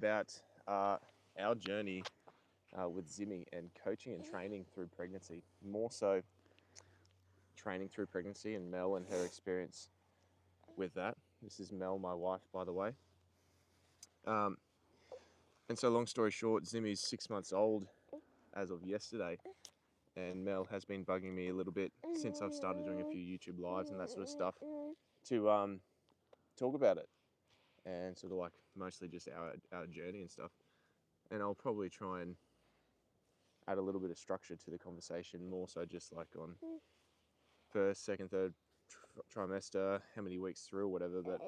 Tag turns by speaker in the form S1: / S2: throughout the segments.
S1: about our journey with Zimmy and coaching and training through pregnancy. More so, training through pregnancy and Mel and her experience with that. This is Mel, my wife, by the way. Um, and so, long story short, Zimmy's 6 months old as of yesterday, and Mel has been bugging me a little bit since I've started doing a few YouTube lives and that sort of stuff to talk about it and sort of like mostly just our journey and stuff. And I'll probably try and add a little bit of structure to the conversation, more so just like on first, second, third trimester, how many weeks through or whatever. But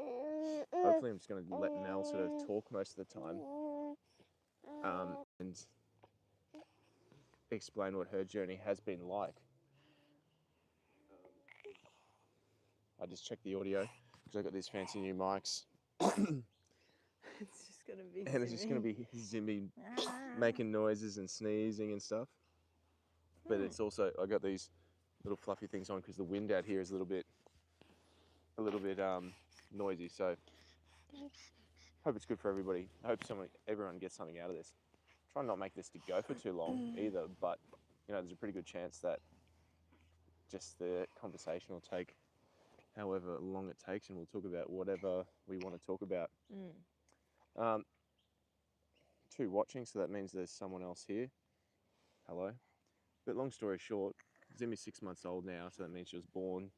S1: hopefully I'm just going to let Mel sort of talk most of the time and explain what her journey has been like. I just checked the audio because I got these fancy new mics.
S2: It's just gonna be.
S1: And it's just going to be Zimmy making noises and sneezing and stuff. But it's also, I got these little fluffy things on because the wind out here is a little bit noisy. So hope it's good for everybody. I hope everyone gets something out of this. Try not make this to go for too long either, but there's a pretty good chance that just the conversation will take however long it takes, and we'll talk about whatever we want to talk about. Two watching, so that means there's someone else here. Hello. But long story short, Zimmy's 6 months old now, so that means she was born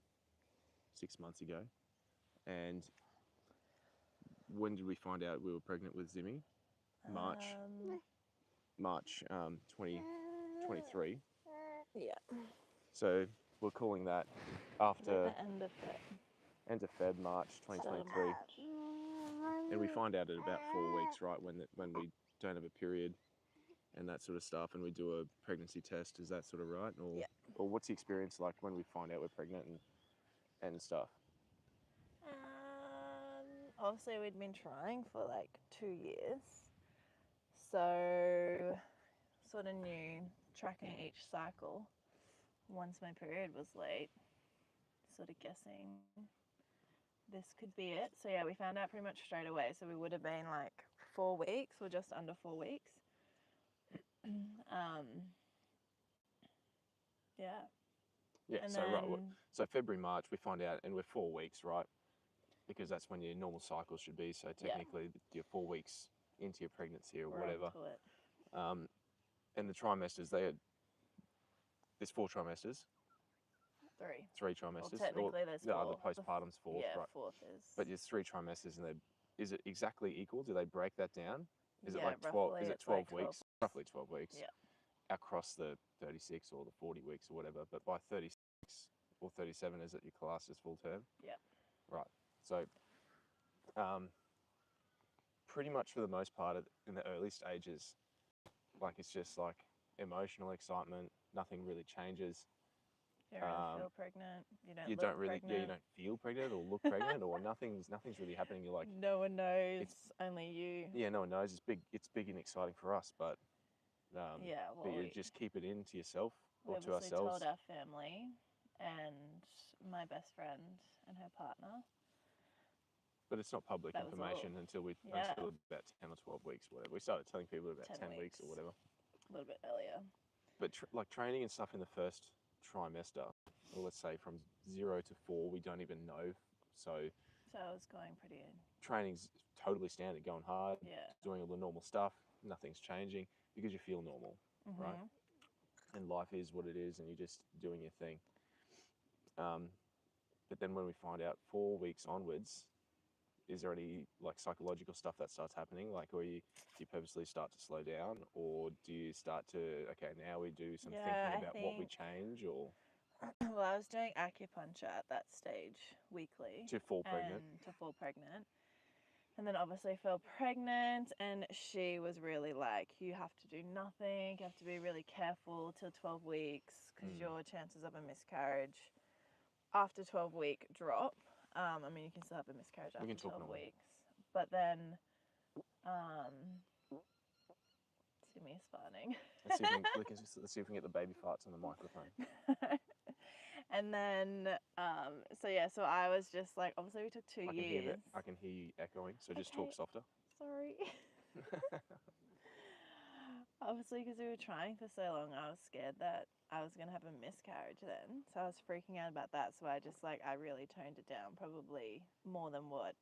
S1: 6 months ago. And when did we find out we were pregnant with Zimmy? March 2023.
S2: Yeah.
S1: So we're calling that after
S2: the end of Feb.
S1: March 2023. And we find out at about 4 weeks, right, when we don't have a period and that sort of stuff, and we do a pregnancy test. Is that sort of right? Or what's the experience like when we find out we're pregnant and stuff?
S2: Obviously, we'd been trying for like 2 years, so sort of knew tracking each cycle. Once my period was late, sort of guessing this could be it. So yeah, we found out pretty much straight away. So we would have been like 4 weeks or just under 4 weeks. Yeah.
S1: Yeah.
S2: And
S1: so
S2: then,
S1: right. So February, March, we find out, and we're 4 weeks, right? Because that's when your normal cycle should be. So technically, you're 4 weeks into your pregnancy or whatever. And the trimesters, there's 4 trimesters. 3 trimesters.
S2: Well, technically, there's 4.
S1: The postpartum's 4th,
S2: yeah,
S1: right?
S2: 4th is.
S1: But there's 3 trimesters, and is it exactly equal? Do they break that down? Is it like 12?
S2: Roughly,
S1: is it 12 weeks?
S2: 12.
S1: Roughly 12 weeks.
S2: Yeah.
S1: Across the 36 or the 40 weeks or whatever. But by 36 or 37, is it your class is full term?
S2: Yeah.
S1: Right. So, pretty much for the most part in the early stages, like it's just like emotional excitement. Nothing really changes.
S2: You don't really feel pregnant.
S1: You don't really,
S2: pregnant.
S1: you don't feel pregnant or look pregnant, or nothing's really happening. You're like,
S2: no one knows, only you.
S1: Yeah, no one knows. It's big and exciting for us, but but you just keep it in to yourself or to ourselves.
S2: We told our family and my best friend and her partner.
S1: But it's not public information until about 10 or 12 weeks, whatever. We started telling people about 10 weeks or whatever.
S2: A little bit earlier.
S1: But like training and stuff in the first trimester, or let's say from 0 to 4, we don't even know. So
S2: I was going pretty in.
S1: Training's totally standard, going hard, doing all the normal stuff. Nothing's changing because you feel normal, right? And life is what it is, and you're just doing your thing. But then when we find out 4 weeks onwards, is there any like psychological stuff that starts happening? Like, do you purposely start to slow down, or do you start to, okay, now we do some thinking about what we change, or?
S2: Well, I was doing acupuncture at that stage weekly.
S1: To fall pregnant.
S2: And then obviously fell pregnant, and she was really like, you have to do nothing, you have to be really careful till 12 weeks because your chances of a miscarriage after 12-week drop. I mean, you can still have a miscarriage after 12 weeks. But then, Simmy's farting.
S1: Let's see if we can get the baby farts on the microphone.
S2: And then, so I was just like, obviously we took 2 years.
S1: I can hear you echoing, so just talk softer.
S2: Sorry. Obviously, because we were trying for so long, I was scared that I was going to have a miscarriage then. So I was freaking out about that. So I just I really toned it down, probably more than what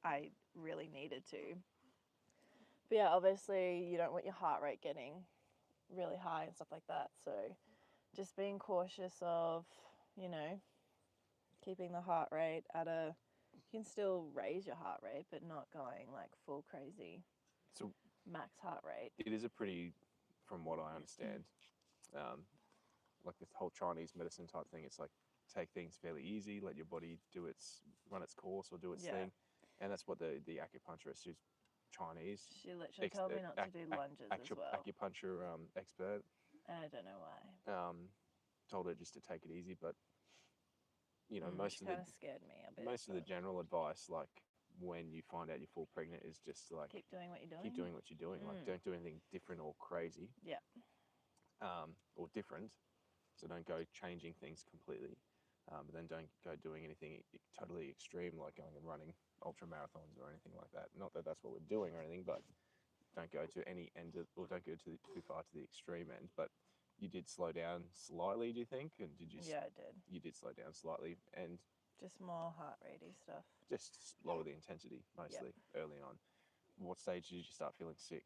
S2: I really needed to. But yeah, obviously, you don't want your heart rate getting really high and stuff like that. So just being cautious of, you know, keeping the heart rate at a. You can still raise your heart rate, but not going like full crazy
S1: So
S2: max heart rate.
S1: it is a pretty, from what I understand, like this whole Chinese medicine type thing. It's like take things fairly easy, let your body run its course or do its
S2: Yeah.
S1: thing, and that's what the acupuncturist who's Chinese.
S2: She literally told me not to do lunges as well.
S1: Acupuncture expert
S2: And I don't know why.
S1: told her just to take it easy, but you know,
S2: She kind of scared me a bit.
S1: most of the general advice, like when you find out you fall pregnant, is just like
S2: keep doing what you're doing.
S1: keep doing what you're doing. Like don't do anything different or crazy.
S2: Yeah.
S1: Or different. So don't go changing things completely. But then don't go doing anything totally extreme, like going and running ultra marathons or anything like that. Not that that's what we're doing or anything, but don't go to any end or don't go too far to the extreme end. But you did slow down slightly, do you think? And did you?
S2: Yeah, I did.
S1: You did slow down slightly, and
S2: just more heart ratey stuff.
S1: Just lower the intensity mostly early on. What stage did you start feeling sick?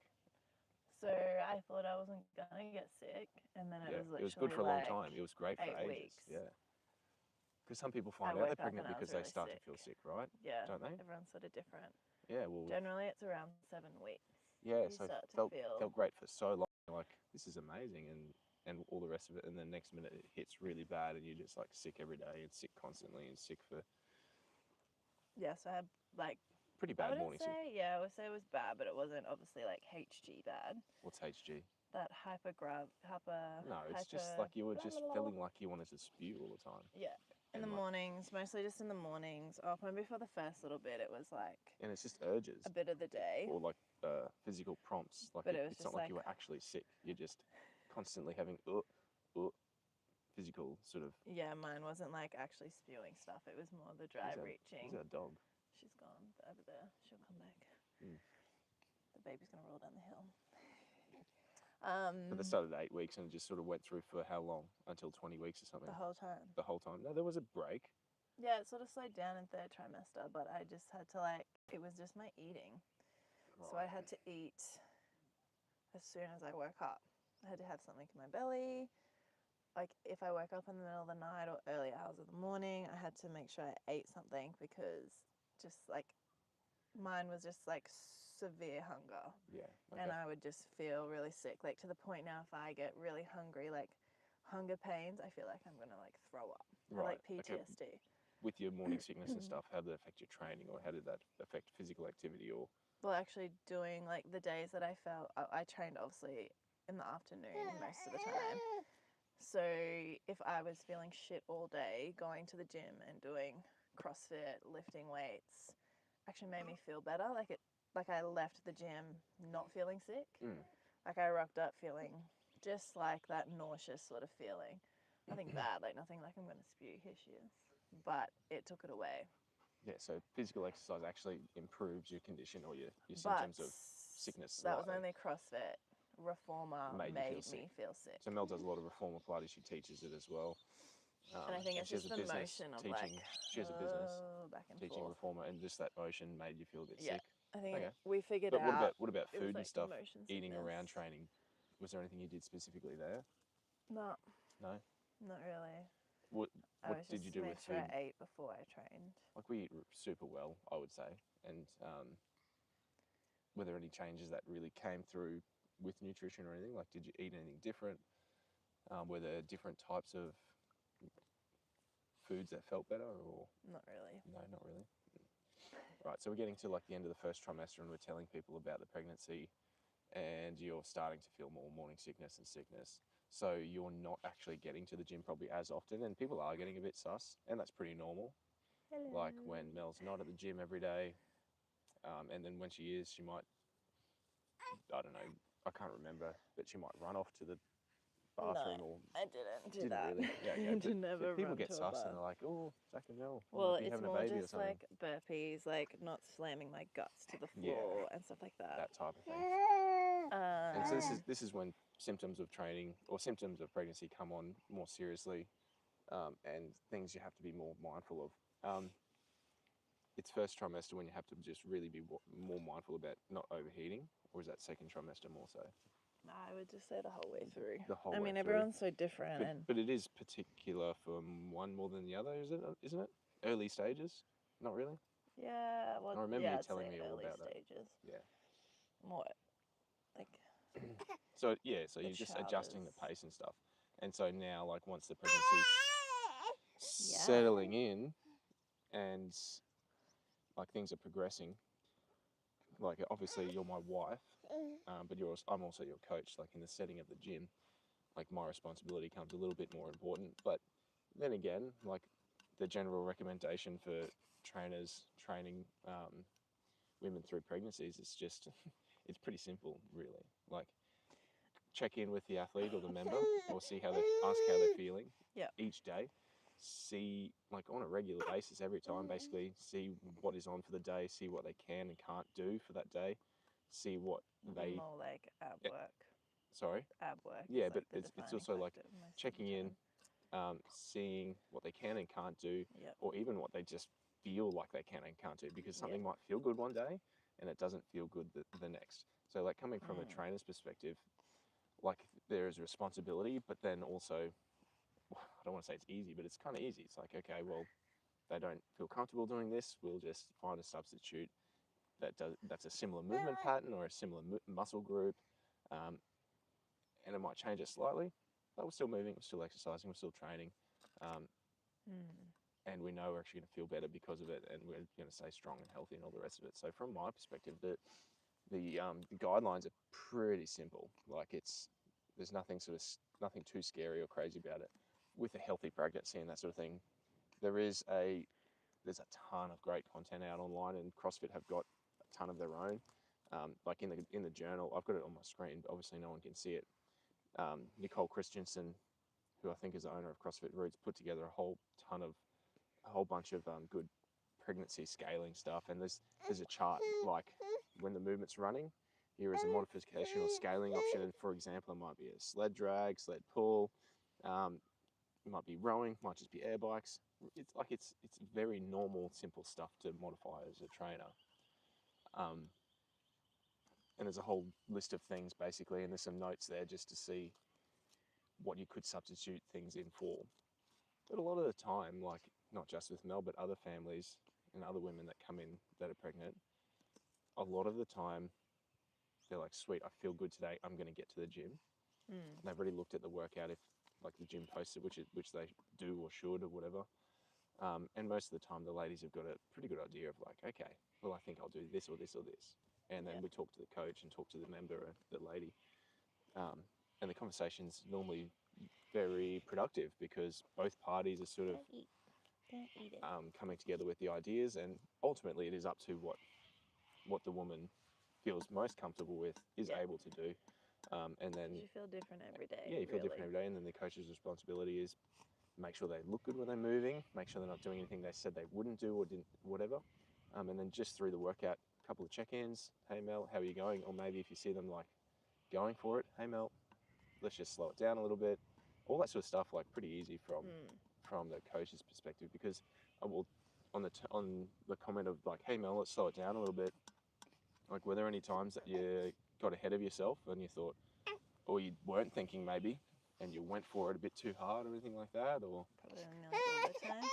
S2: So I thought I wasn't gonna get sick, and then it was literally
S1: it was good for a long time. It was great for
S2: 8
S1: ages.
S2: weeks.
S1: Yeah. Because some people find out they're pregnant because
S2: really
S1: they start
S2: sick.
S1: to feel sick, right?
S2: Yeah.
S1: Don't they?
S2: Everyone's sort of different.
S1: Yeah. Well.
S2: Generally, it's around 7 weeks.
S1: Yeah.
S2: You
S1: So
S2: start to
S1: felt great for so long. Like this is amazing, and all the rest of it. And then next minute it hits really bad, and you're just like sick every day and sick constantly and sick for.
S2: Yeah. So I had like.
S1: Pretty bad morning sickness.
S2: Yeah, I would say it was bad, but it wasn't obviously like HG bad.
S1: What's HG?
S2: That hyper.
S1: No, it's just like you were just feeling like you wanted to spew all the time.
S2: Yeah. In the mornings, mostly just in the mornings. Often before the first little bit, it was like.
S1: And it's just urges.
S2: A bit of the day.
S1: Or like physical prompts. Like
S2: but
S1: it's not like you were actually sick. You're just constantly having physical sort of.
S2: Yeah, mine wasn't like actually spewing stuff. It was more the dry reaching.
S1: Who's our dog?
S2: She's gone over there. She'll come back. The baby's gonna roll down the hill.
S1: But they started at 8 weeks and just sort of went through for how long? Until 20 weeks or something?
S2: The whole time.
S1: The whole time? No, there was a break.
S2: Yeah, it sort of slowed down in third trimester, but I just had to it was just my eating. Right. So I had to eat as soon as I woke up. I had to have something in my belly. Like if I woke up in the middle of the night or early hours of the morning, I had to make sure I ate something because just like mine was just like severe hunger.
S1: Yeah.
S2: Okay. And I would just feel really sick. Like to the point now if I get really hungry, like hunger pains, I feel like I'm gonna like throw up. Right. Or like PTSD.
S1: Okay. With your morning sickness and stuff, how did that affect your training or how did that affect physical activity or?
S2: Well, actually doing like the days that I felt, I trained obviously in the afternoon most of the time. So if I was feeling shit all day, going to the gym and doing CrossFit, lifting weights, actually made me feel better. Like I left the gym not feeling sick. Like I rocked up feeling just like that nauseous sort of feeling. Nothing bad, like nothing like I'm going to spew. Here she is. But it took it away.
S1: Yeah, so physical exercise actually improves your condition or your symptoms of sickness.
S2: That was only CrossFit. Reformer made me feel sick.
S1: So Mel does a lot of Reformer Pilates. She teaches it as well.
S2: And I think it's just the motion of
S1: she has a business
S2: back and
S1: teaching
S2: forth.
S1: Reformer, and just that motion made you feel a bit sick.
S2: I think we figured out.
S1: What about food and stuff? Eating around training. Was there anything you did specifically there?
S2: No.
S1: No.
S2: Not really.
S1: What did you do with food?
S2: I ate before I trained.
S1: Like we eat super well, I would say. And were there any changes that really came through with nutrition or anything? Like, did you eat anything different? Were there different types of foods that felt better or?
S2: Not really.
S1: No, not really. Right, so we're getting to like the end of the first trimester and we're telling people about the pregnancy and you're starting to feel more morning sickness and sickness. So you're not actually getting to the gym probably as often and people are getting a bit sus and that's pretty normal.
S2: Hello.
S1: Like when Mel's not at the gym every day and then when she is, she might, I don't know, I can't remember, but she might run off to the bathroom or
S2: I didn't do
S1: didn't
S2: that.
S1: really. Yeah, yeah.
S2: I
S1: But
S2: did never
S1: people
S2: run
S1: get
S2: to a
S1: sus
S2: bath.
S1: and they're like, oh, Jack and Mel, you
S2: Well,
S1: might be
S2: it's
S1: having a
S2: more
S1: baby or
S2: just
S1: something.
S2: like burpees, like not slamming my guts to the
S1: Yeah.
S2: floor and stuff like that.
S1: That type of thing.
S2: Um,
S1: And so this is when symptoms of training or symptoms of pregnancy come on more seriously, and things you have to be more mindful of. It's first trimester when you have to just really be more mindful about not overheating, or is that second trimester more so?
S2: I would just say the whole way through.
S1: The whole
S2: I
S1: way
S2: mean,
S1: through.
S2: everyone's so different, and
S1: But it is particular for one more than the other, isn't it? Early stages? Not really?
S2: yeah, well,
S1: I remember
S2: yeah,
S1: you
S2: I'd
S1: telling
S2: say
S1: me all
S2: early
S1: about that.
S2: stages.
S1: Yeah.
S2: More like
S1: So yeah, so
S2: The
S1: you're just adjusting the
S2: showers.
S1: pace and stuff. And so now, like once the pregnancy's
S2: Yeah.
S1: settling in and like things are progressing, like obviously you're my wife, but I'm also your coach. Like in the setting of the gym, like my responsibility comes a little bit more important. But then again, like the general recommendation for trainers training women through pregnancies is just it's pretty simple, really. Like check in with the athlete or the member, or ask how they're feeling.
S2: Yeah.
S1: Each day, see like on a regular basis every time, basically see what is on for the day, see what they can and can't do for that day, see what they
S2: more like ab
S1: Yeah.
S2: work.
S1: sorry
S2: Ab work.
S1: yeah,
S2: is
S1: but
S2: like the
S1: it's
S2: defining
S1: also like
S2: factor of most of the
S1: checking in,
S2: time.
S1: seeing what they can and can't do,
S2: Yep.
S1: or even what they just feel like they can and can't do, because something
S2: Yep.
S1: might feel good one day and it doesn't feel good the next. So like coming from a trainer's perspective, like there is a responsibility, but then also, I don't want to say it's easy, but it's kind of easy. It's like, okay, well, they don't feel comfortable doing this, we'll just find a substitute that's a similar movement pattern or a similar muscle group, and it might change it slightly, but we're still moving, we're still exercising, we're still training, and we know we're actually going to feel better because of it, and we're going to stay strong and healthy and all the rest of it. So from my perspective, the guidelines are pretty simple. Like there's nothing too scary or crazy about it. With a healthy pregnancy and that sort of thing, there's a ton of great content out online, and CrossFit have got a ton of their own. Like in the journal, I've got it on my screen, but obviously no one can see it. Nicole Christensen, who I think is the owner of CrossFit Roots, put together a whole bunch of good pregnancy scaling stuff, and there's a chart like when the movement's running. Here is a modification or scaling option, and for example, it might be a sled drag, sled pull, it might be rowing, might just be air bikes. It's very normal, simple stuff to modify as a trainer. And there's a whole list of things basically, and there's some notes there just to see what you could substitute things in for. But a lot of the time, like not just with Mel, but other families and other women that come in that are pregnant, a lot of the time they're like, sweet, I feel good today, I'm going to get to the gym. And they've already looked at the workout, if like the gym posted, which they do or should or whatever. And most of the time the ladies have got a pretty good idea of like, okay, well, I think I'll do this or this or this. And then we talk to the coach and talk to the member or the lady. And the conversation's normally very productive because both parties are sort of
S2: Don't eat it.
S1: coming together with the ideas, and ultimately it is up to what the woman feels most comfortable with, is able to do. And then
S2: you feel different every day.
S1: yeah, you feel different every day, and then the coach's responsibility is make sure they look good when they're moving, make sure they're not doing anything they said they wouldn't do or didn't, whatever. And then just through the workout, a couple of check-ins. Hey Mel, how are you going? Or maybe if you see them like going for it, hey Mel, let's just slow it down a little bit. All that sort of stuff, like pretty easy from the coach's perspective, because on the comment of like, hey Mel, let's slow it down a little bit. Like, were there any times that you got ahead of yourself and you thought, or you weren't thinking maybe, and you went for it a bit too hard or anything like that, or
S2: Probably nearly all the time.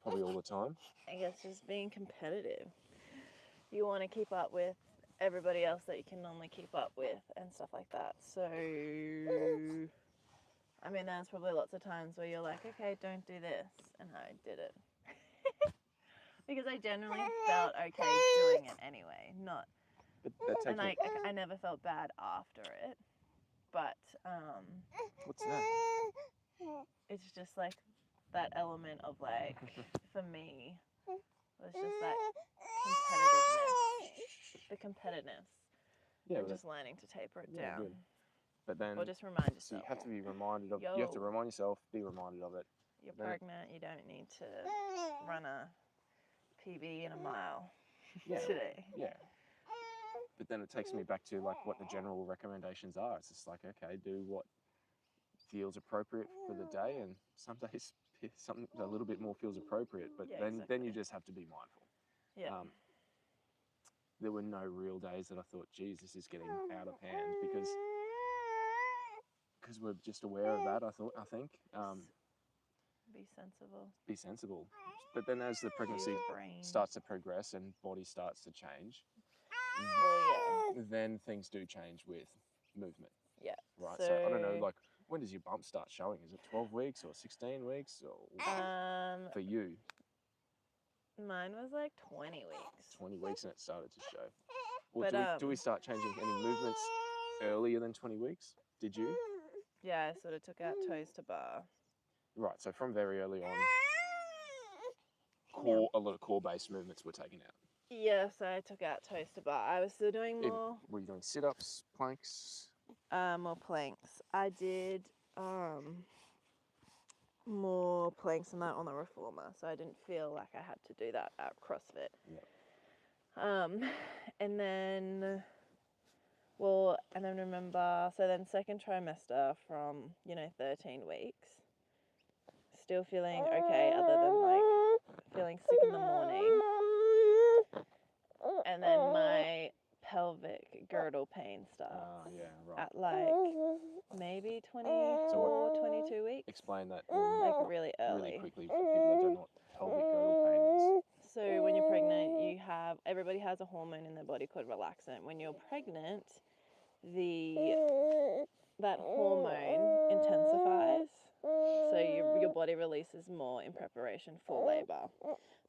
S1: probably all the time?
S2: I guess just being competitive. You want to keep up with everybody else that you can normally keep up with and stuff like that. So, I mean, there's probably lots of times where you're like, okay, don't do this, and I did it. Because I generally felt okay doing it anyway.
S1: But that
S2: And
S1: takes
S2: I never felt bad after it. But
S1: what's that?
S2: it's just like that element of like, for me, was just that competitiveness. The competitiveness.
S1: Yeah,
S2: And just learning to taper it
S1: yeah,
S2: down.
S1: good. But then,
S2: Or just remind
S1: so you
S2: yourself.
S1: have to be reminded of. You have to
S2: Yo.
S1: remind yourself, be reminded of it.
S2: You're
S1: then-
S2: pregnant, you don't need to run a PB in a mile
S1: Yeah.
S2: today.
S1: Yeah. But then it takes me back to like what the general recommendations are. It's just like, okay, do what feels appropriate for the day, and some days something a little bit more feels appropriate. But
S2: Yeah,
S1: then you
S2: exactly.
S1: just have to be mindful.
S2: Yeah.
S1: There were no real days that I thought, geez, this is getting out of hand because we're just aware of that. I think
S2: Be sensible.
S1: be sensible. But then as the pregnancy
S2: Use your brain.
S1: starts to progress and body starts to change,
S2: Well,
S1: then things do change with movement.
S2: yeah.
S1: Right. So I don't know, like, when does your bump start showing? Is it 12 weeks or 16 weeks or for you?
S2: Mine was like 20 weeks.
S1: 20 weeks and it started to show. Well,
S2: But,
S1: do we start changing any movements earlier than 20 weeks? Did you?
S2: Yeah, I sort of took out toes to bar.
S1: Right. So from very early on, a lot of core-based movements were taken out.
S2: Yeah, so I took out toes to bar. I was still doing more
S1: Were you doing sit-ups, planks?
S2: more planks. I did more planks than that on the reformer, so I didn't feel like I had to do that at CrossFit.
S1: Yeah.
S2: And then remember, so then second trimester from 13 weeks, still feeling okay, other than like feeling sick in the morning, and then my pelvic girdle pain starts
S1: Yeah, right.
S2: at like maybe 24, 22 weeks.
S1: Explain that
S2: Like really early.
S1: really quickly for people that don't know what pelvic girdle pain is.
S2: So when you're pregnant, everybody has a hormone in their body called relaxin. When you're pregnant, that hormone intensifies, so your body releases more in preparation for labor.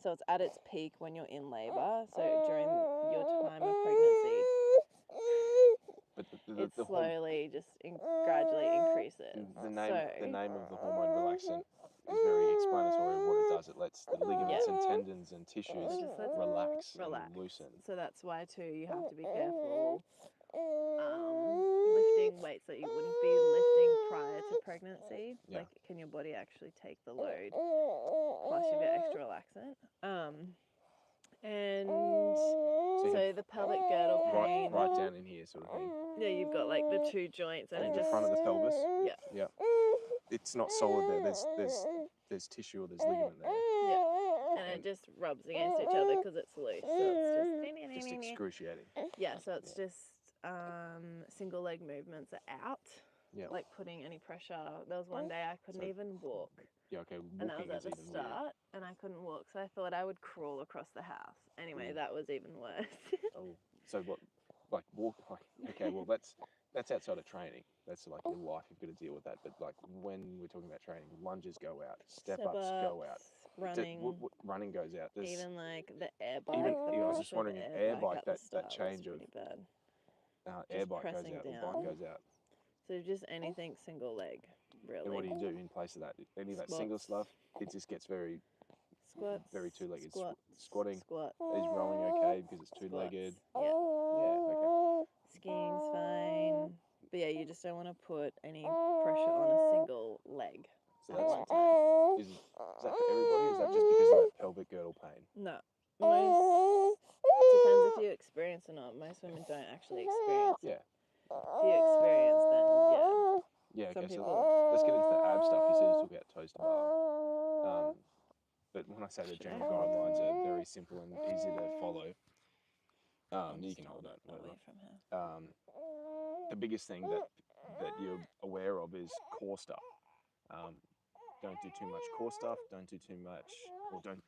S2: So it's at its peak when you're in labor. So during your time of pregnancy,
S1: But
S2: it slowly gradually increases.
S1: The name of the hormone relaxant is very explanatory of what it does. It lets the ligaments and tendons and tissues relax and loosen.
S2: So that's why too you have to be careful lifting weights that you wouldn't be lifting prior to pregnancy.
S1: Yeah.
S2: Like, can your body actually take the load? Plus you get extra relaxant. And so the pelvic girdle pain.
S1: Right down in here, sort of thing.
S2: Yeah, you've got like the two joints and
S1: In
S2: it
S1: the
S2: just
S1: front of the pelvis.
S2: Yeah.
S1: Yeah. It's not solid there. There's tissue or there's ligament there.
S2: Yeah. And it just rubs against each other because it's loose. So it's
S1: Just excruciating.
S2: Yeah, so it's just single leg movements are out.
S1: Yeah.
S2: Like putting any pressure. There was one day I couldn't even walk.
S1: Yeah, okay.
S2: And that
S1: Walking
S2: was at
S1: is
S2: the
S1: even
S2: start, and I couldn't walk, so I thought I would crawl across the house. Anyway, that was even worse.
S1: Oh, so what? Like walk? Like, okay, well that's outside of training. That's like in life you've got to deal with that. But like when we're talking about training, lunges go out, step ups go out,
S2: running,
S1: running goes out. There's
S2: even like the air bike.
S1: I was just wondering, an air bike that change of
S2: bad.
S1: Air bike goes
S2: pressing
S1: out, the
S2: down.
S1: bike goes out.
S2: So just anything single leg, really.
S1: And what do you do in place of that? Any of that single stuff, it just gets very
S2: squats,
S1: very two-legged.
S2: Squatting.
S1: Is rowing okay because it's two-legged?
S2: Yeah.
S1: Yeah, okay.
S2: Skiing's fine. But yeah, you just don't want to put any pressure on a single leg.
S1: So that's, is that for everybody, or is that just because of that pelvic girdle pain?
S2: No. Depends if you experience or not. Most women don't actually experience it.
S1: Yeah.
S2: If you experience, then yeah.
S1: Yeah, okay,
S2: Some
S1: so
S2: people-
S1: let's get into the ab stuff. You said you took out toes to bar. But when I say the general guidelines are very simple and easy to follow, you can hold that.
S2: Away from her.
S1: The biggest thing that you're aware of is core stuff. Don't do too much core stuff. Don't do too much, or don't.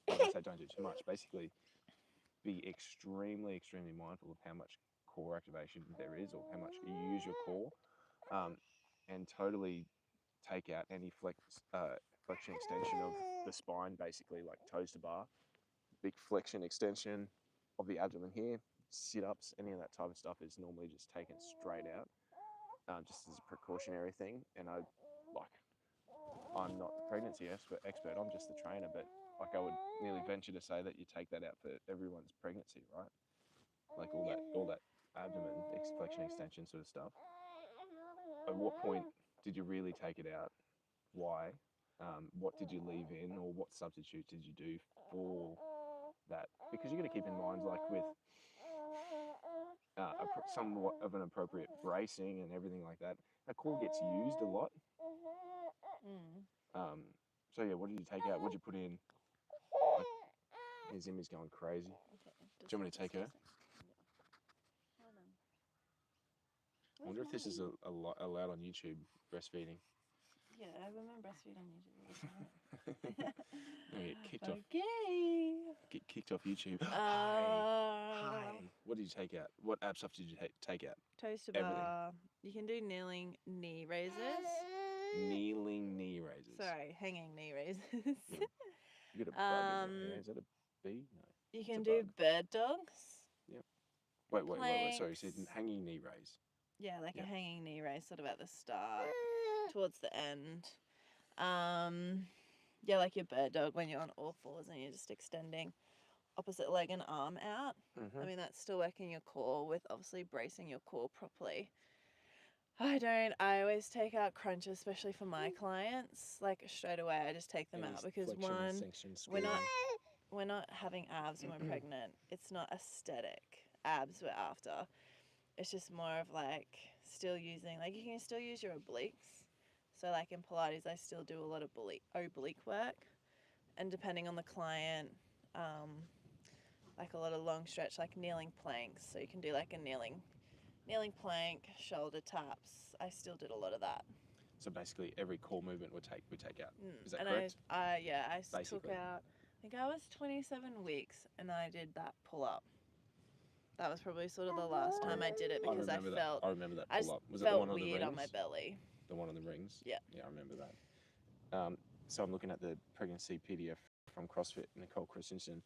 S1: When I say don't do too much, basically be extremely, extremely mindful of how much core activation there is, or how much you use your core, and totally take out any flexion extension of the spine, basically like toes to bar, big flexion extension of the abdomen here, sit-ups, any of that type of stuff is normally just taken straight out, just as a precautionary thing. And I'm not the pregnancy expert, I'm just the trainer, but like I would nearly venture to say that you take that out for everyone's pregnancy, right? Like all that abdomen flexion extension sort of stuff. at what point did you really take it out? Why? What did you leave in, or what substitute did you do for that? Because you've got to keep in mind, like with somewhat of an appropriate bracing and everything like that, a core gets used a lot. So yeah, what did you take out? What did you put in? Like, Zimmy's going crazy.
S2: Okay,
S1: Do you want me to take her? I wonder if this is allowed on YouTube, breastfeeding.
S2: Yeah, I've been breastfeeding on YouTube all the time.
S1: Get kicked off.
S2: Okay.
S1: Get kicked off YouTube. Hi. What did you take out? What ab stuff did you take out?
S2: Toaster
S1: Everything.
S2: bar. You can do kneeling knee raises.
S1: Kneeling knee raises.
S2: Sorry, hanging knee raises.
S1: You got a bug in there. Is that a bee? No.
S2: You can do bird dogs.
S1: Yep. Wait. Sorry, you said
S2: Planks.
S1: hanging knee raise.
S2: Yeah, like
S1: Yep.
S2: a hanging knee raise, sort of at the start, towards the end. Yeah, like your bird dog when you're on all fours and you're just extending opposite leg and arm out. I mean, that's still working your core with obviously bracing your core properly. I always take out crunches, especially for my clients. Like straight away, I just take them out because one, we're not having abs when we're pregnant. It's not aesthetic abs we're after. It's just more of like still using, like you can still use your obliques. So like in Pilates, I still do a lot of oblique work, and depending on the client, like a lot of long stretch, like kneeling planks. So you can do like a kneeling plank, shoulder taps. I still did a lot of that.
S1: So basically, every core movement we take out. Is that
S2: and
S1: correct?
S2: I took out. I think I was 27 weeks, and I did that pull up. That was probably sort of the last time I did it because I
S1: remember that pull up. Was it the
S2: felt
S1: one on the
S2: weird
S1: rings?
S2: on my belly.
S1: The one on the rings?
S2: Yeah.
S1: Yeah, I remember that. So I'm looking at the pregnancy PDF from CrossFit, Nicole Christensen.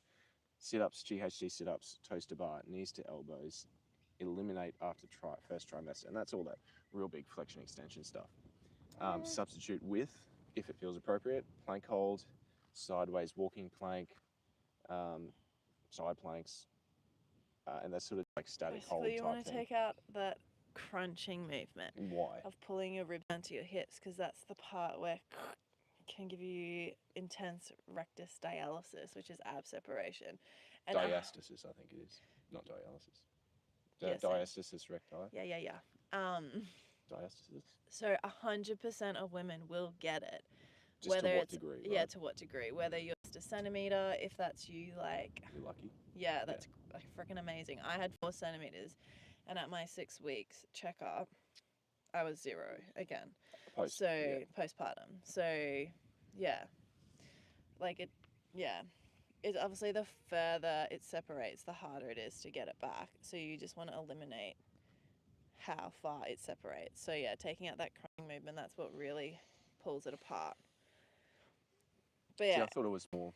S1: Sit-ups, GHD sit-ups, toaster bar, knees to elbows, eliminate after first trimester. And that's all that real big flexion extension stuff. Substitute with, if it feels appropriate, plank hold, sideways walking plank, side planks, and that's sort of like static hold type thing.
S2: You want to take out that crunching movement.
S1: Why?
S2: Of pulling your ribs down to your hips, because that's the part where can give you intense rectus dialysis, which is ab separation. And
S1: diastasis, I think it is, not dialysis. Diastasis recti.
S2: Yeah.
S1: Diastasis.
S2: So 100% of women will get it.
S1: Just
S2: whether
S1: to what degree? Right?
S2: Yeah, to what degree? Whether you're just a centimeter, if that's you, like.
S1: You're lucky.
S2: Yeah, that's like freaking amazing. I had 4 centimeters, and at my 6 weeks checkup, I was 0 again. Postpartum. So, yeah, like it. Yeah, it's obviously the further it separates, the harder it is to get it back. So you just want to eliminate how far it separates. So yeah, taking out that crunching movement, that's what really pulls it apart. But yeah.
S1: See, I thought it was more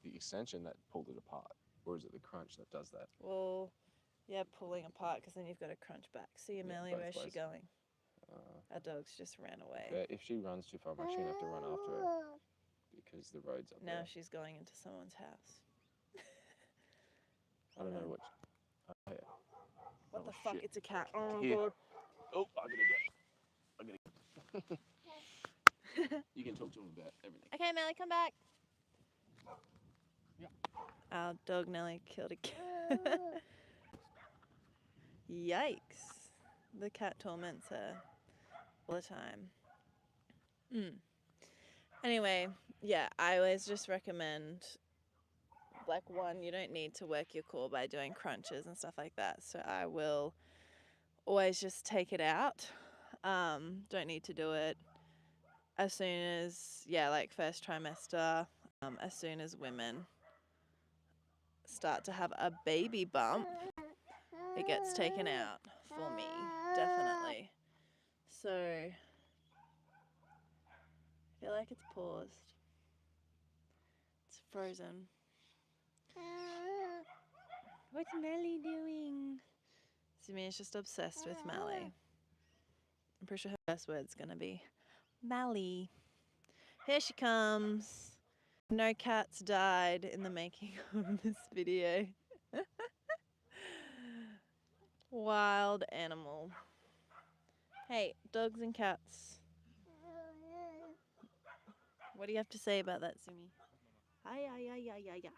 S1: the extension that pulled it apart, or is it the crunch that does that?
S2: Well, yeah, pulling apart, because then you've got to crunch back. See, Amelia, where's she going? Our dog's just ran away.
S1: Yeah, if she runs too far, I'm actually going to have to run after her because the road's up there.
S2: Now she's going into someone's house.
S1: I don't know what. Oh, yeah.
S2: What the fuck? Shit. It's a cat. Oh,
S1: Here.
S2: God.
S1: Oh, I gotta go. You can talk to him about everything.
S2: Okay, Melly, come back. Yeah. Our dog Nelly killed a cat. Yikes. The cat torments her all the time. Anyway, yeah, I always just recommend, like, one, you don't need to work your core by doing crunches and stuff like that. So I will always just take it out. Don't need to do it as soon as, like first trimester, as soon as women start to have a baby bump, it gets taken out for me, definitely. So I feel like it's paused. It's frozen. What's Melly doing? Simia's just obsessed with Melly. I'm pretty sure her first word's gonna be Melly. Here she comes. No cats died in the making of this video. Wild animal. Hey, dogs and cats. What do you have to say about that, Simi? Hi, yeah.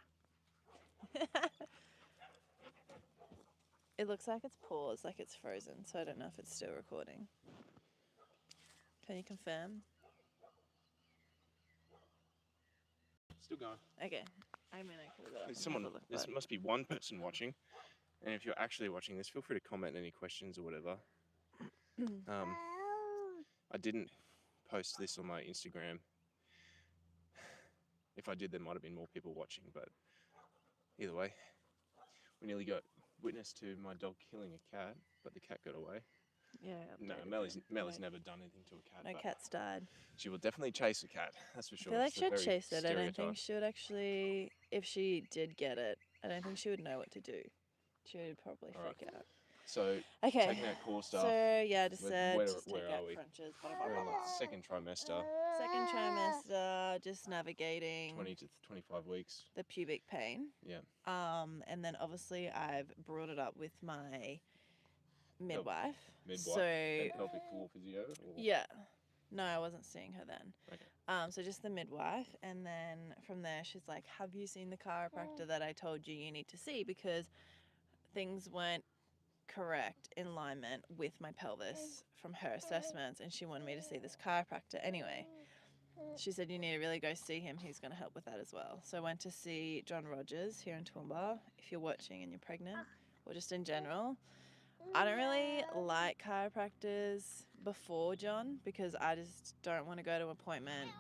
S2: It looks like it's paused, like it's frozen, so I don't know if it's still recording. Can you confirm?
S1: Still going.
S2: Okay. I mean, I could have got up
S1: There's
S2: and
S1: someone.
S2: have a look,
S1: There
S2: but
S1: must be one person watching, and if you're actually watching this, feel free to comment any questions or whatever. I didn't post this on my Instagram. If I did, there might have been more people watching, but either way, we nearly got witness to my dog killing a cat, but the cat got away.
S2: yeah.
S1: No,
S2: updated
S1: Melly's
S2: you.
S1: never done anything to a cat.
S2: No
S1: but
S2: cats died.
S1: she will definitely chase a cat. That's for
S2: I
S1: sure.
S2: feel like
S1: It's a
S2: she'd
S1: very
S2: chase it. I don't
S1: stereotype.
S2: think she would actually, if she did get it, I don't think she would know what to do. She would probably
S1: Alright.
S2: freak out.
S1: So
S2: Okay.
S1: taking out core stuff.
S2: So yeah, I just
S1: Where-
S2: said
S1: where-
S2: just
S1: where
S2: take
S1: are
S2: out
S1: we?
S2: crunches.
S1: We're in the second trimester,
S2: Second trimester, just navigating
S1: 20 to 25 weeks.
S2: the pubic pain.
S1: Yeah.
S2: And then obviously I've brought it up with my midwife.
S1: Midwife
S2: So
S1: and pelvic floor physio. Or...
S2: yeah. No, I wasn't seeing her then.
S1: Okay.
S2: So just the midwife, and then from there she's like, "Have you seen the chiropractor that I told you need to see? Because things weren't correct in alignment with my pelvis from her assessments, and she wanted me to see this chiropractor anyway." She said, "You need to really go see him. He's going to help with that as well." So I went to see John Rogers here in Toowoomba. If you're watching and you're pregnant, or just in general, I don't really like chiropractors before John because I just don't want to go to an appointment,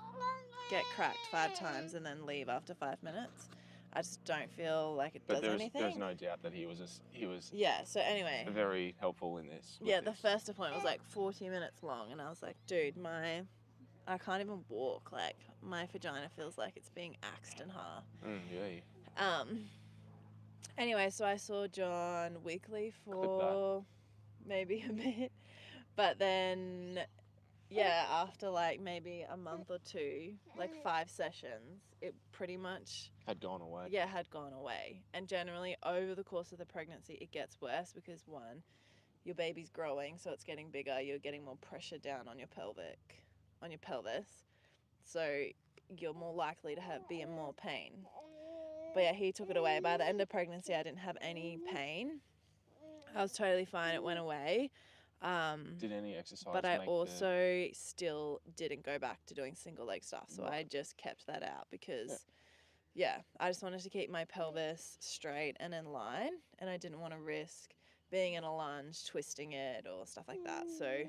S2: get cracked 5 times, and then leave after 5 minutes. I just don't feel like it does anything.
S1: There's no doubt that he was
S2: Yeah, so anyway.
S1: very helpful in this.
S2: Yeah, the first appointment was like 40 minutes long, and I was like, dude, I can't even walk. Like, my vagina feels like it's being axed in half.
S1: Yeah.
S2: Anyway, so I saw John weekly for maybe a bit. But then, yeah, after like maybe a month or two, like 5 sessions, it pretty much
S1: had gone away.
S2: Yeah, had gone away. And generally, over the course of the pregnancy, it gets worse because one, your baby's growing, so it's getting bigger. You're getting more pressure down on your pelvis. So you're more likely to be in more pain. But yeah, he took it away. By the end of pregnancy, I didn't have any pain. I was totally fine. It went away.
S1: Did any exercise?
S2: But I also still didn't go back to doing single leg stuff. So I just kept that out because, yeah, I just wanted to keep my pelvis straight and in line. And I didn't want to risk being in a lunge, twisting it or stuff like that. So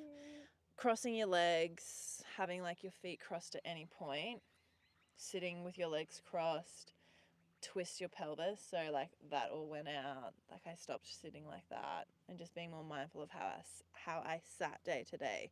S2: crossing your legs, having like your feet crossed at any point, sitting with your legs crossed, twist your pelvis. So like that all went out. Like I stopped sitting like that and just being more mindful of how I sat day to day.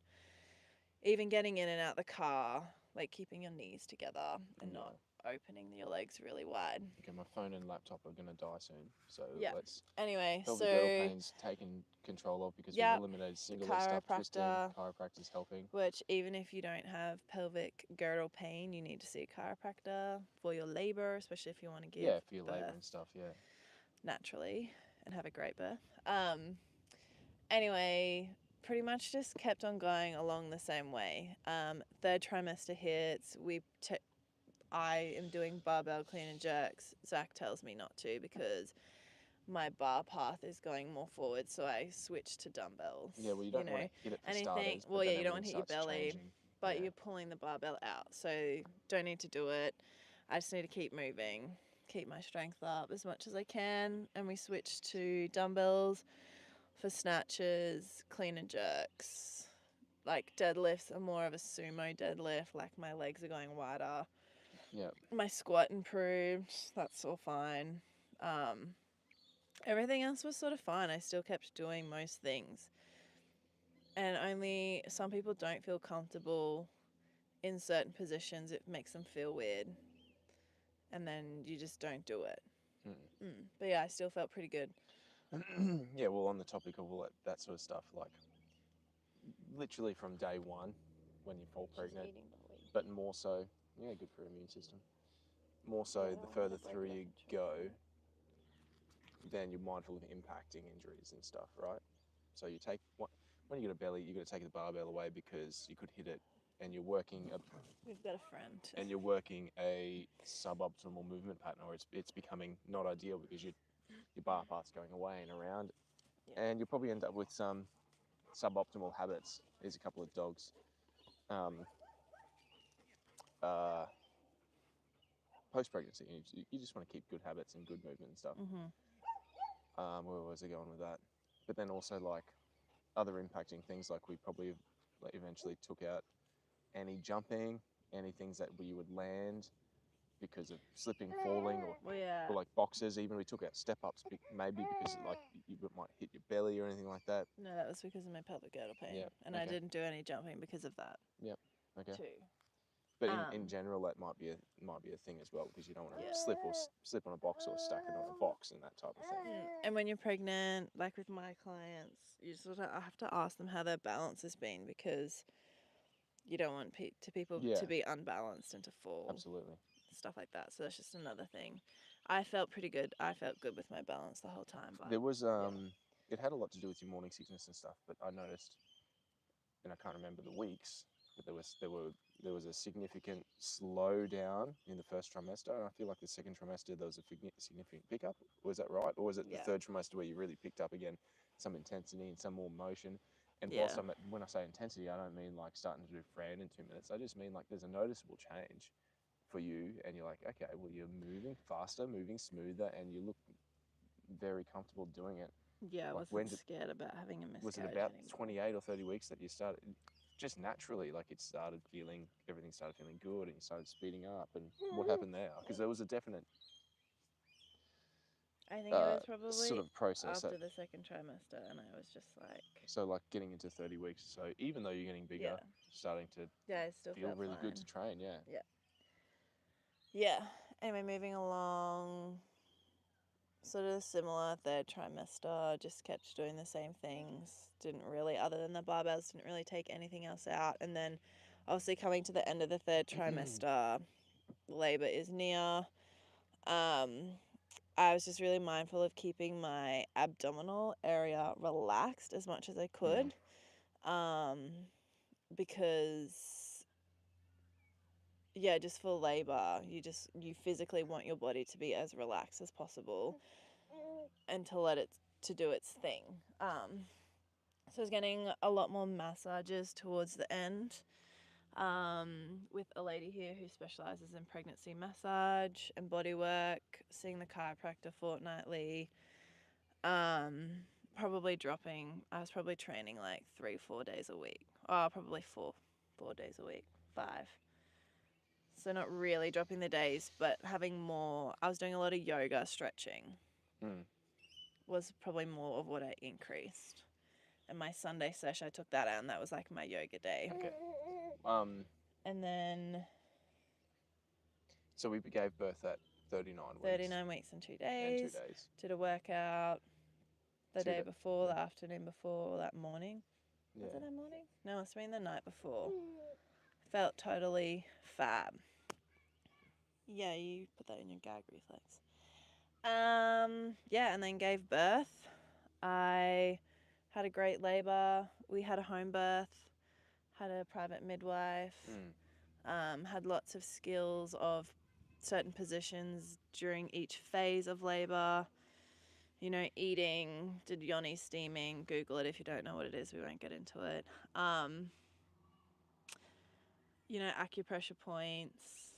S2: Even getting in and out the car, like keeping your knees together and not opening your legs really wide.
S1: Okay, my phone and laptop are going to die soon. So let's...
S2: Anyway,
S1: pelvic girdle pain's taken control of because we've eliminated single leg stuff, twisting, chiropractor's helping.
S2: Which even if you don't have pelvic girdle pain, you need to see a chiropractor for your labour, especially if you want to give
S1: for your labour and stuff,
S2: naturally and have a great birth. Anyway, pretty much just kept on going along the same way. 3rd trimester hits, I am doing barbell clean and jerks. Zach tells me not to because my bar path is going more forward, so I switched to dumbbells.
S1: Yeah, well, you don't want to hit it for starters.
S2: Well, yeah, you don't want to hit your belly,
S1: changing.
S2: but you're pulling the barbell out, so don't need to do it. I just need to keep moving, keep my strength up as much as I can, and we switched to dumbbells for snatches, clean and jerks. Like deadlifts are more of a sumo deadlift, like my legs are going wider.
S1: Yeah.
S2: My squat improved, that's all fine. Everything else was sort of fine. I still kept doing most things. And only some people don't feel comfortable in certain positions. It makes them feel weird. And then you just don't do it. But yeah, I still felt pretty good.
S1: Yeah, well, on the topic of all that sort of stuff, like literally from day one when you fall pregnant, but more so, good for your immune system. More so, the further through you go, then you're mindful of impacting injuries and stuff, right? So you take when you get a belly, you got to take the barbell away because you could hit it, and you're working
S2: We've got a friend.
S1: a suboptimal movement pattern, or it's becoming not ideal because your bar path's going away and around,
S2: Yeah.
S1: and you'll probably end up with some suboptimal habits. Here's a couple of dogs. Post-pregnancy, you just want to keep good habits and good movement and stuff. Where was I going with that? But then also like other impacting things, like we probably eventually took out any jumping, any things that you would land because of slipping, falling,
S2: Well, yeah.
S1: or like boxes. Even we took out step-ups, maybe because like you might hit your belly or anything like that.
S2: No, that was because of my pelvic girdle pain.
S1: Yeah,
S2: And I
S1: okay.
S2: didn't do any jumping because of that
S1: Okay.
S2: too.
S1: But in general, that might be a thing as well, because you don't want to slip on a box or stack it on a box and that type of thing.
S2: And when you're pregnant, like with my clients, you sort of have to ask them how their balance has been, because you don't want people to be unbalanced and to fall.
S1: Absolutely.
S2: Stuff like that. So that's just another thing. I felt pretty good. I felt good with my balance the whole time. But
S1: there was it had a lot to do with your morning sickness and stuff, but I noticed, and I can't remember the weeks, but there was a significant slowdown in the first trimester, and I feel like the second trimester there was a significant pickup. Was that right, or was it the third trimester where you really picked up again some intensity and some more motion? And whilst when I say intensity, I don't mean like starting to do Fran in 2 minutes. I just mean like there's a noticeable change for you, and you're like, okay, well, you're moving faster, moving smoother, and you look very comfortable doing it.
S2: Yeah, I wasn't scared about having a miscarriage.
S1: Was it about
S2: anymore.
S1: 28 or 30 weeks that you started, just naturally, like everything started feeling good, and you started speeding up? And what happened there? Because there was a definite
S2: I think it was probably
S1: sort of process
S2: after the second trimester, and I was just like...
S1: So like getting into 30 weeks, so even though you're getting bigger, starting to
S2: I still
S1: feel really
S2: fine.
S1: good to train,
S2: Yeah. Anyway, moving along, sort of similar third trimester, just kept doing the same things. Didn't really, other than the barbells, didn't really take anything else out. And then obviously coming to the end of the third trimester, labor is near. I was just really mindful of keeping my abdominal area relaxed as much as I could, because just for labor, you physically want your body to be as relaxed as possible and to let it to do its thing. So I was getting a lot more massages towards the end, with a lady here who specializes in pregnancy massage and body work, seeing the chiropractor fortnightly. Probably I was probably training like 3-4 days a week. Oh, probably four days a week, 5. So not really dropping the days, but having more. I was doing a lot of yoga, stretching. Was probably more of what I increased. And my Sunday sesh, I took that out, and that was like my yoga day.
S1: Okay.
S2: And then...
S1: So we gave birth at 39 weeks.
S2: 39 weeks and 2 days. Did a workout the day before, the afternoon before, that morning. Was it that morning? No, it must have been the night before. Felt totally fab. Yeah, you put that in your gag reflex. And then gave birth. I had a great labor. We had a home birth, had a private midwife, had lots of skills of certain positions during each phase of labor. You know, eating, did yoni steaming, Google it if you don't know what it is, we won't get into it. You know, acupressure points,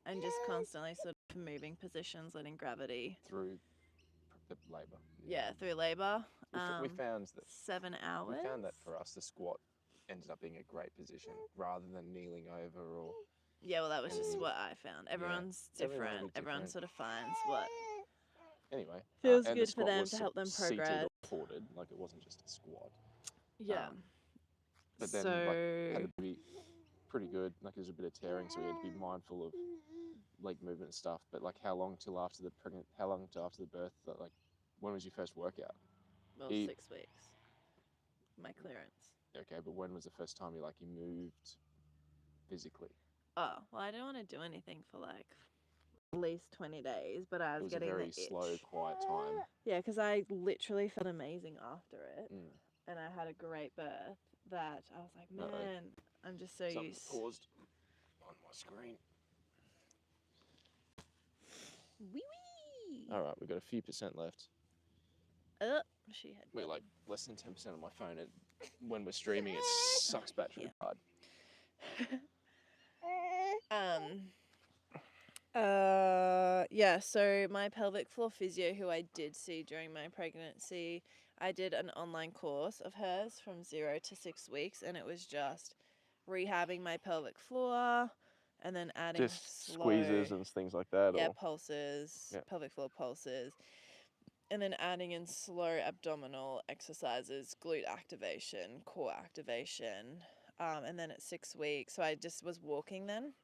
S2: and just constantly sort of moving positions, letting gravity.
S1: Through the labour.
S2: Yeah, through labour.
S1: We found that
S2: 7 hours.
S1: We found that for us, the squat ended up being a great position rather than kneeling over or...
S2: Yeah, well, that was just what I found. Everyone's different. Everyone sort of finds what...
S1: Anyway.
S2: Feels good for them to help them progress.
S1: Seated or supported, like it wasn't just a squat.
S2: Yeah.
S1: But then like, had to be pretty good. Like there was a bit of tearing, so we had to be mindful of leg movement and stuff. But like how long till after the birth? Like when was your first workout?
S2: Well, 6 weeks. My clearance.
S1: Okay, but when was the first time you moved physically?
S2: Oh, well, I didn't want to do anything for like at least 20 days, but I was getting the itch.
S1: It was a very slow, quiet time.
S2: Yeah, because I literally felt amazing after it. and I had a great birth that I was like,
S1: Uh-oh.
S2: man, I'm just so
S1: Something's
S2: used.
S1: paused on my screen.
S2: Wee wee.
S1: All right, we've got a few percent left.
S2: She had.
S1: We're like less than 10% on my phone, and when we're streaming, it sucks battery hard.
S2: Yeah, so my pelvic floor physio, who I did see during my pregnancy, I did an online course of hers from 0 to 6 weeks, and it was just rehabbing my pelvic floor and then adding
S1: Just
S2: slow,
S1: squeezes and things like that.
S2: yeah,
S1: or
S2: pulses,
S1: Yeah.
S2: pelvic floor pulses, and then adding in slow abdominal exercises, glute activation, core activation, and then at 6 weeks, so I just was walking then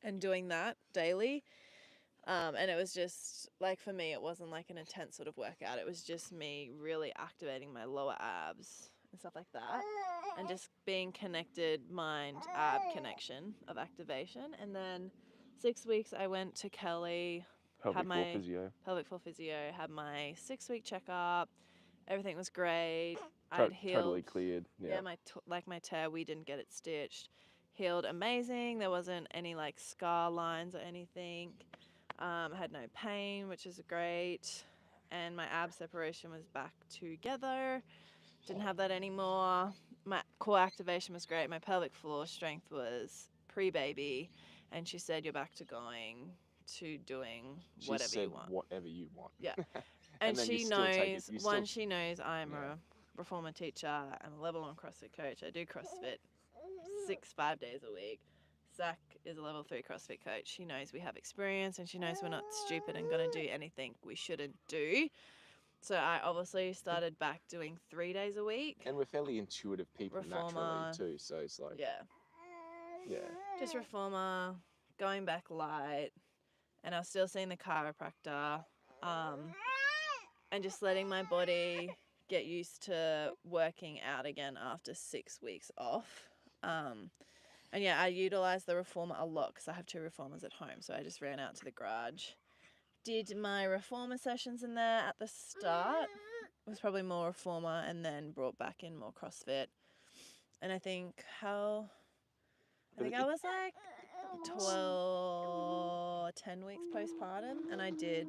S2: and doing that daily. And it was just like, for me, it wasn't like an intense sort of workout. It was just me really activating my lower abs and stuff like that, and just being connected mind ab connection of activation. And then 6 weeks, I went to Kelly,
S1: pelvic floor
S2: my
S1: physio.
S2: pelvic floor physio, had my 6-week checkup. Everything was great. I'd healed.
S1: Totally cleared. Yeah.
S2: Yeah, my tear, we didn't get it stitched. Healed amazing. There wasn't any like scar lines or anything. I had no pain, which is great. And my ab separation was back together. Didn't have that anymore. My core activation was great. My pelvic floor strength was pre-baby. And she said, you're back to going to doing
S1: She
S2: whatever
S1: said
S2: you want.
S1: whatever you want.
S2: Yeah.
S1: And
S2: And
S1: then you
S2: she
S1: still take it-
S2: knows,
S1: you still-
S2: she knows I'm
S1: Yeah.
S2: a reformer teacher. I'm a level 1 CrossFit coach. I do CrossFit 5 days a week. Zach is a level 3 CrossFit coach. She knows we have experience, and she knows we're not stupid and going to do anything we shouldn't do. So I obviously started back doing 3 days a week.
S1: And we're fairly intuitive people
S2: Reformer.
S1: naturally too, so it's like,
S2: Yeah.
S1: yeah.
S2: Just reformer, going back light, and I was still seeing the chiropractor, and just letting my body get used to working out again after 6 weeks off. And yeah, I utilized the reformer a lot because I have 2 reformers at home. So I just ran out to the garage, did my reformer sessions in there at the start. It was probably more reformer, and then brought back in more CrossFit. And I think I was like 10 weeks postpartum, and I did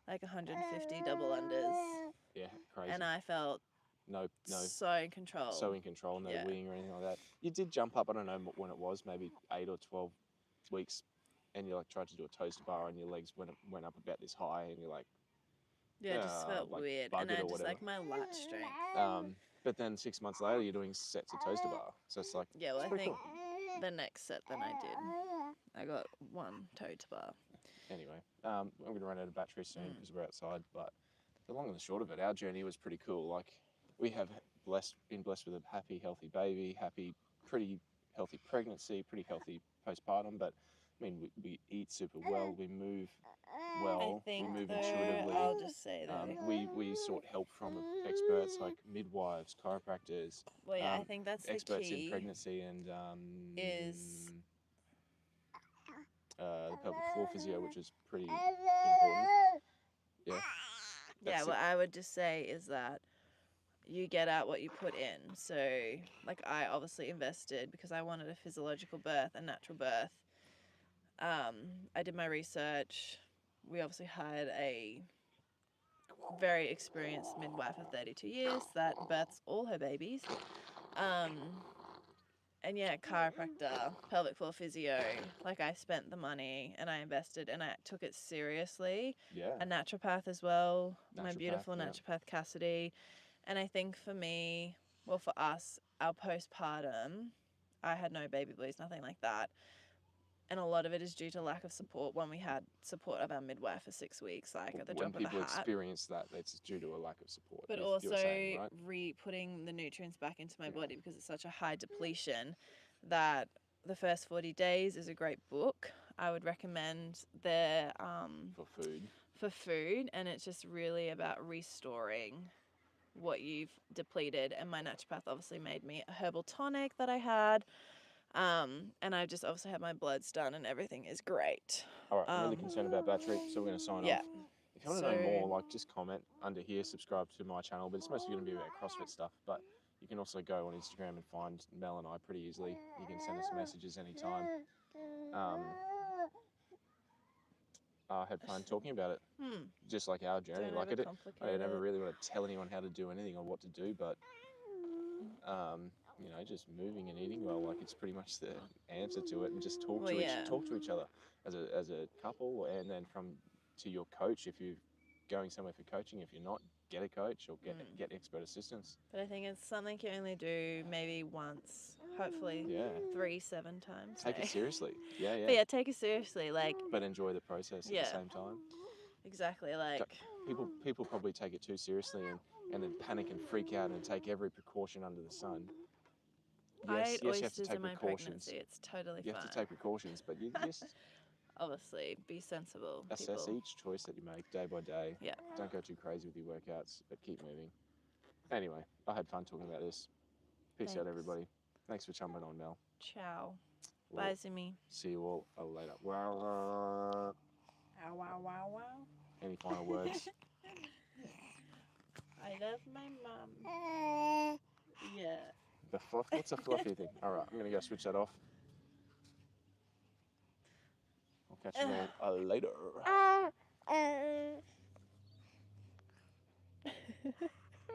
S2: like 150 double unders,
S1: Yeah, crazy.
S2: and I felt
S1: no,
S2: so in control.
S1: so in control, no
S2: Yeah.
S1: wing or anything like that. You did jump up, I don't know when it was, maybe 8 or 12 weeks, and you like tried to do a toaster bar, and your legs went up about this high, and you're like,
S2: Yeah, it just felt
S1: like
S2: weird,
S1: bug
S2: and
S1: it
S2: I
S1: or
S2: just
S1: whatever.
S2: like my lat strength.
S1: But then 6 months later, you're doing sets of toaster bar, so it's like,
S2: Yeah, well,
S1: it's
S2: I
S1: pretty
S2: think
S1: cool.
S2: the next set that I did, I got 1 toe to bar.
S1: Anyway, I'm going to run out of battery soon because we're outside, but the long and the short of it, our journey was pretty cool. Like, we have been blessed with a happy, healthy baby, pretty healthy pregnancy, pretty healthy postpartum, but I mean, we eat super well, we move well,
S2: I think
S1: we move
S2: though,
S1: intuitively.
S2: I'll just say that.
S1: We sought help from experts like midwives, chiropractors,
S2: Well, yeah, I think that's the
S1: experts in
S2: key.
S1: pregnancy, and
S2: Is
S1: the pelvic floor physio, which is pretty important. Yeah.
S2: Yeah,
S1: That's
S2: what
S1: it.
S2: I would just say is that you get out what you put in. So, like, I obviously invested because I wanted a physiological birth, a natural birth. I did my research. We obviously hired a very experienced midwife of 32 years that births all her babies. And yeah, chiropractor, pelvic floor physio. Like, I spent the money and I invested and I took it seriously.
S1: Yeah.
S2: A naturopath as well, my
S1: Naturopath,
S2: beautiful
S1: yeah.
S2: naturopath Cassidy. And I think for me, well, for us, our postpartum, I had no baby blues, nothing like that. And a lot of it is due to lack of support when we had support of our midwife for 6 weeks, like at the
S1: When
S2: drop of a
S1: people
S2: hat.
S1: experience that, it's due to a lack of support.
S2: But
S1: you're
S2: also
S1: saying, right?
S2: re-putting the nutrients back into my
S1: Yeah.
S2: body because it's such a high depletion that the first 40 days is a great book. I would recommend their
S1: For food.
S2: and it's just really about restoring what you've depleted. And my naturopath obviously made me a herbal tonic that I had. And I just obviously had my bloods done and everything is great.
S1: All right, I'm really concerned about battery, so we're going to sign
S2: Yeah.
S1: off. If you want to know more, like just comment under here, subscribe to my channel. But it's mostly going to be about CrossFit stuff. But you can also go on Instagram and find Mel and I pretty easily. You can send us messages anytime. I had fun talking about it, just like our journey.
S2: Don't
S1: Like I never
S2: overcomplicate
S1: really want to tell anyone how to do anything or what to do, but you know, just moving and eating well, like it's pretty much the answer to it. And just talk
S2: Well, yeah.
S1: talk to each other as a couple, and then to your coach if you're going somewhere for coaching. If you're not, get a coach or get expert assistance.
S2: But I think it's something you only do maybe once, hopefully
S1: Yeah.
S2: 3-7 times.
S1: Take it seriously. Yeah, yeah.
S2: But yeah, take it seriously. Like,
S1: but enjoy the process at the same time.
S2: Exactly. Like
S1: people probably take it too seriously and then panic and freak out and take every precaution under the sun.
S2: I ate
S1: Yes, you have to
S2: oysters
S1: take
S2: in my
S1: precautions.
S2: pregnancy. It's totally
S1: You
S2: fine.
S1: have to take precautions, but you just
S2: Obviously, be sensible.
S1: assess
S2: people.
S1: each choice that you make day by day.
S2: Yeah.
S1: Don't go too crazy with your workouts, but keep moving. Anyway, I had fun talking about this. Peace out,
S2: Thanks.
S1: everybody. Thanks for jumping on, Mel.
S2: Ciao.
S1: Well,
S2: Bye, Zimmy.
S1: see you all later.
S2: Wow, wow, wow, wow.
S1: Any final words?
S2: I love my mum. Yeah.
S1: The fluff? What's a fluffy thing? All right, I'm going to go switch that off. I'll catch you all later.